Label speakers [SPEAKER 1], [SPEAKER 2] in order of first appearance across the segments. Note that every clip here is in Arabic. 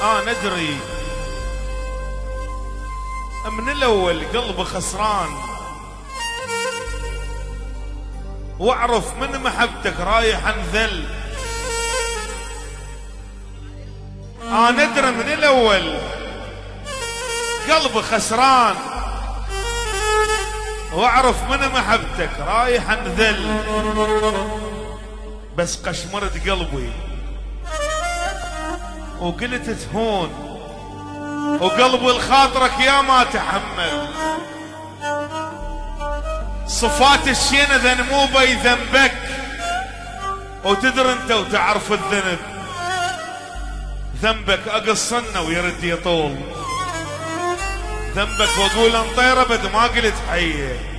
[SPEAKER 1] ندري من الاول قلبي خسران، واعرف من محبتك رايح انذل. ندري من الاول قلبي خسران، واعرف من محبتك رايح انذل. بس قشمرت قلبي وقلت تهون، وقلبي لخاطرك يا ما تحمل. صفات الشين ذنبوبي ذنبك، وتدري انت وتعرف الذنب. ذنبك اقصنا ويرد يطول، ذنبك واقول انطيره بد ما قلت حيه.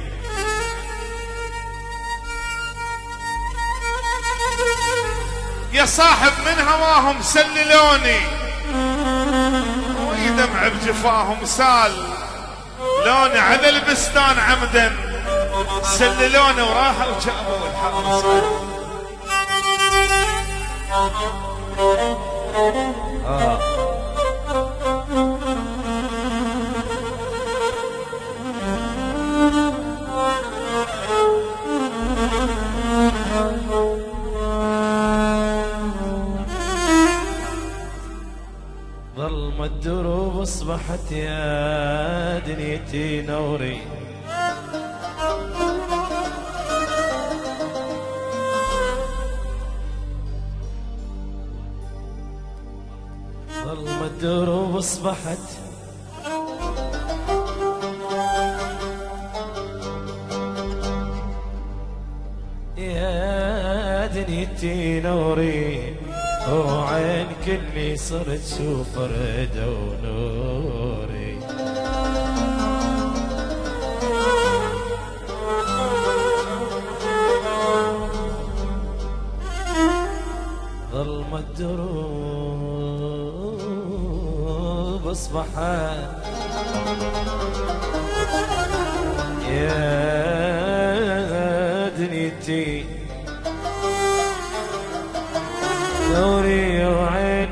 [SPEAKER 1] يا صاحب من هواهم سللوني، ويدمع بجفاهم سال. لوني على البستان عمدا سللوني وراحوا وجابوا الحق صار.
[SPEAKER 2] ظلمت الدروب اصبحت يا دنيتي نوري. ظلمت الدروب اصبحت يا دنيتي نوري، وعين كلي صرت شوف رد ونوري. ظلمت الدروب اصبحت يا دنيتي نوري، وعين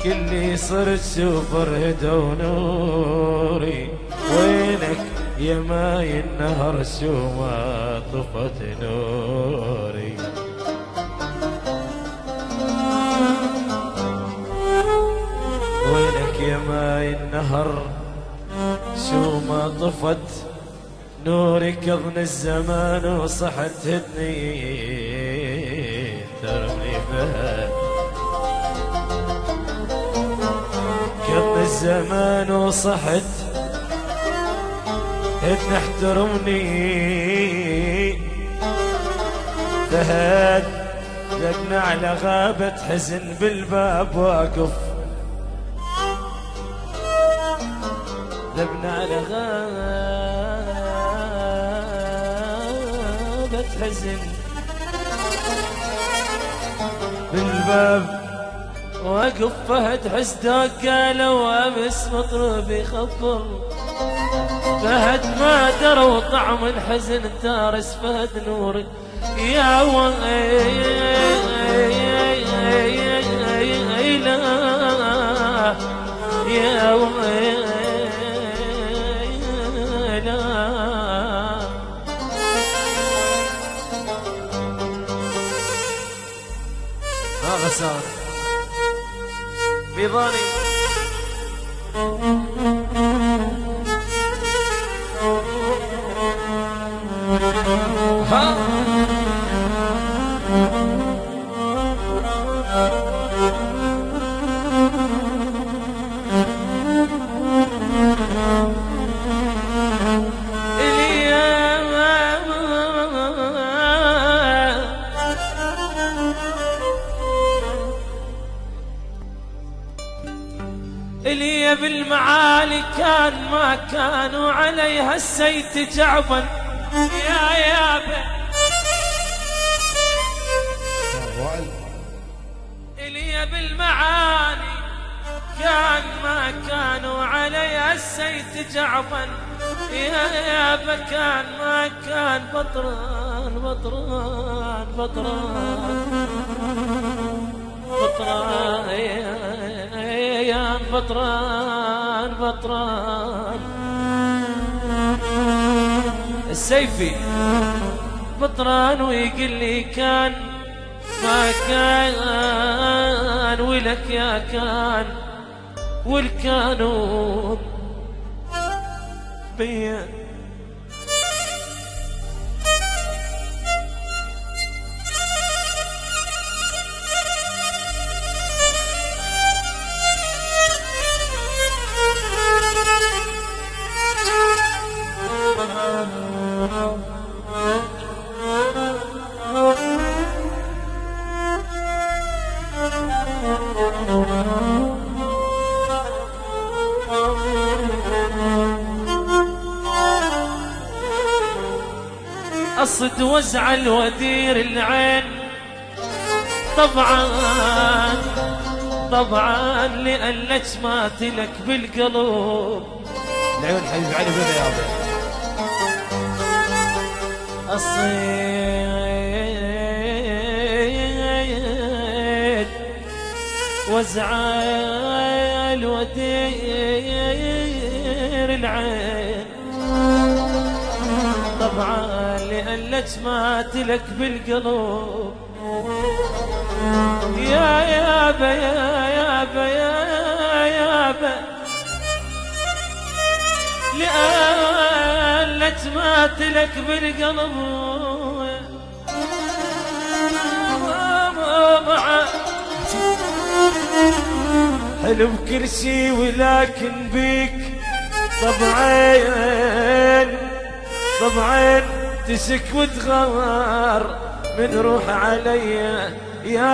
[SPEAKER 2] كلي صرت شوف رد ونوري. وينك يا ماي النهر شو ما طفت نوري. وينك يا ماي النهر شو ما طفت نوري. كظن الزمان وصحت هدني ترمي فهد. كظن الزمان وصحت هدني احترمني فهد. لقنا على غابة حزن بالباب واقف. لبنا على غابة حزن بالباب واقف. فهد حسدك قالوا امس مطربي خفر. فهد ما دروا طعم الحزن تارس فهد نوري. يا ويلا يا ويلا غسان بيضاني. إلي بالمعالي كان ما كانوا عليها السيت جعبا يا يابا. إلي بالمعالي كان ما كانوا عليها السيت جعبا يا يابا. كان ما كان بطران بطران بطران بطران يا بطران بطران السيفي بطران ويقول لي كان ما كان ولك يا كان والكانون بيا أصد وزع الودير العين طبعا طبعا لألك ما تلك بالقلوب
[SPEAKER 3] العيون حبيب علي بن يابا
[SPEAKER 2] أصيد وزع الودير العين طبعا لألك ما تلك بالقلوب يا يابا يا يابا يا يابا لألك ما تلك بالقلب حلو كل شي ولكن بيك طبعين تشك وتغار من روح علي يا